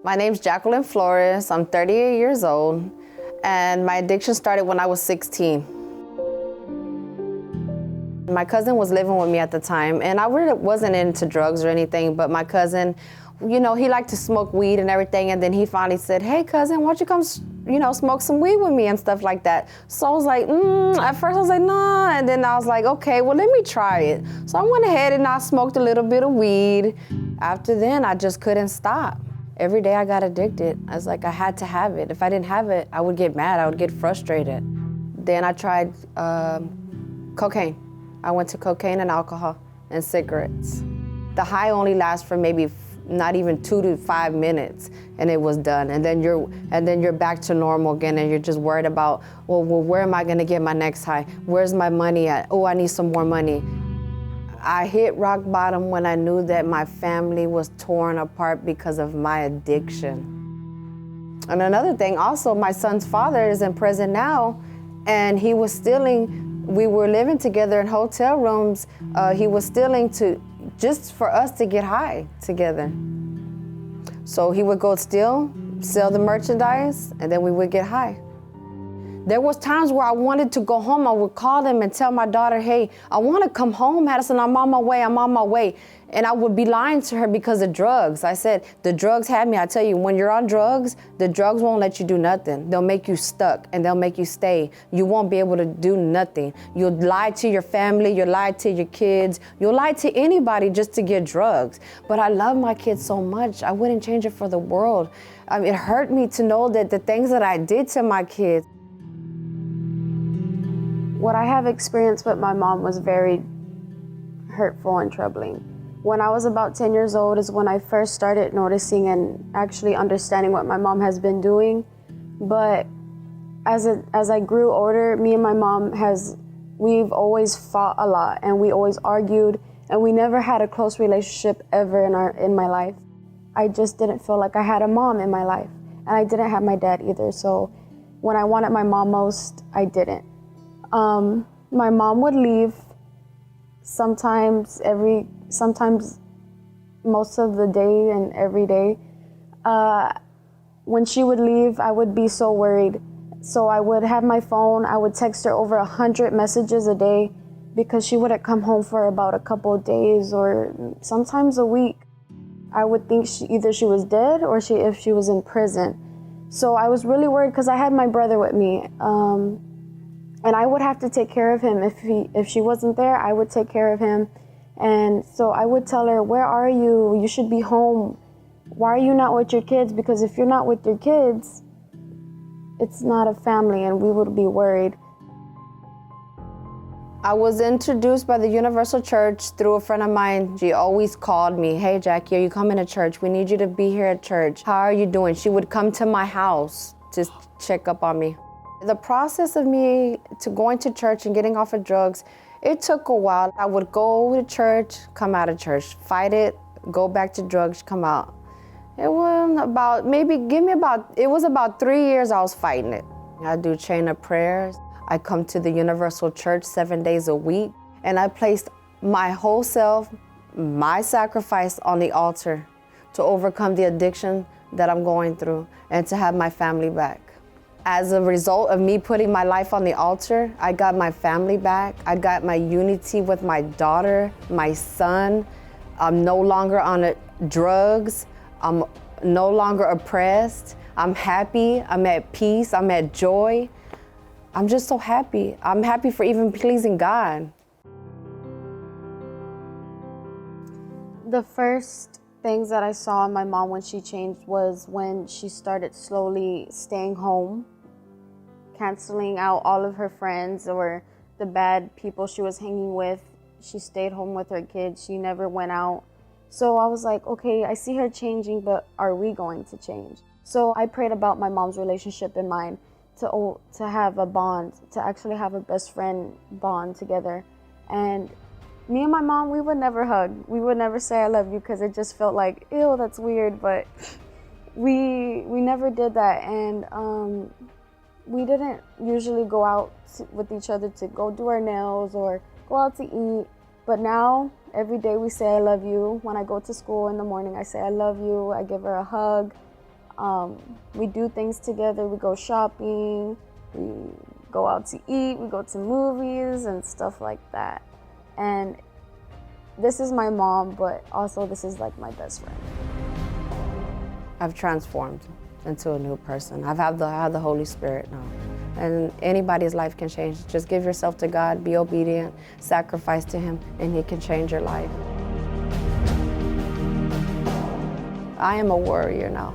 My name's Jacqueline Flores. I'm 38 years old, and my addiction started when I was 16. My cousin was living with me at the time, and I really wasn't into drugs or anything, but my cousin, he liked to smoke weed and everything, and then he finally said, hey cousin, why don't you come, smoke some weed with me and stuff like that. So I was like, at first I was like, nah, and then I was like, okay, well let me try it. So I went ahead and I smoked a little bit of weed. After then, I just couldn't stop. Every day I got addicted. I was like, I had to have it. If I didn't have it, I would get mad, I would get frustrated. Then I tried cocaine. I went to cocaine and alcohol and cigarettes. The high only lasts for maybe not even 2 to 5 minutes, and it was done. And then you're back to normal again, and you're just worried about, well, where am I gonna get my next high? Where's my money at? Oh, I need some more money. I hit rock bottom when I knew that my family was torn apart because of my addiction. And another thing, also, my son's father is in prison now, and he was stealing. We were living together in hotel rooms. He was stealing just for us to get high together. So he would go sell the merchandise, and then we would get high. There was times where I wanted to go home. I would call them and tell my daughter, hey, I want to come home, Madison, I'm on my way. And I would be lying to her because of drugs. I said, the drugs had me. I tell you, when you're on drugs, the drugs won't let you do nothing. They'll make you stuck and they'll make you stay. You won't be able to do nothing. You'll lie to your family, you'll lie to your kids, you'll lie to anybody just to get drugs. But I love my kids so much, I wouldn't change it for the world. It hurt me to know that the things that I did to my kids. What I have experienced with my mom was very hurtful and troubling. When I was about 10 years old is when I first started noticing and actually understanding what my mom has been doing. But as I grew older, me and my mom we've always fought a lot, and we always argued, and we never had a close relationship ever in my life. I just didn't feel like I had a mom in my life, and I didn't have my dad either. So when I wanted my mom most, I didn't. My mom would leave sometimes most of the day and every day. When she would leave, I would be so worried. So I would have my phone, I would text her over 100 messages a day because she wouldn't come home for about a couple of days or sometimes a week. I would think either she was dead or if she was in prison. So I was really worried because I had my brother with me. And I would have to take care of him. If she wasn't there, I would take care of him. And so I would tell her, where are you? You should be home. Why are you not with your kids? Because if you're not with your kids, it's not a family, and we would be worried. I was introduced by the Universal Church through a friend of mine. She always called me, hey Jackie, are you coming to church? We need you to be here at church. How are you doing? She would come to my house to check up on me. The process of me going to church and getting off of drugs, it took a while. I would go to church, come out of church, fight it, go back to drugs, come out. It was about 3 years I was fighting it. I do chain of prayers. I come to the Universal Church 7 days a week, and I placed my whole self, my sacrifice on the altar to overcome the addiction that I'm going through and to have my family back. As a result of me putting my life on the altar, I got my family back. I got my unity with my daughter, my son. I'm no longer on drugs. I'm no longer oppressed. I'm happy. I'm at peace. I'm at joy. I'm just so happy. I'm happy for even pleasing God. The first things that I saw in my mom when she changed was when she started slowly staying home, canceling out all of her friends or the bad people she was hanging with. She stayed home with her kids. She never went out. So I was like, okay, I see her changing, but are we going to change? So I prayed about my mom's relationship in mind to have a bond, to actually have a best friend bond together. And me and my mom, we would never hug. We would never say I love you because it just felt like, ew, that's weird. But we never did that. And we didn't usually go out with each other to go do our nails or go out to eat. But now, every day we say I love you. When I go to school in the morning, I say I love you. I give her a hug. We do things together. We go shopping, we go out to eat, we go to movies and stuff like that. And this is my mom, but also this is like my best friend. I've transformed into a new person. I have the Holy Spirit now. And anybody's life can change. Just give yourself to God, be obedient, sacrifice to Him, and He can change your life. I am a warrior now.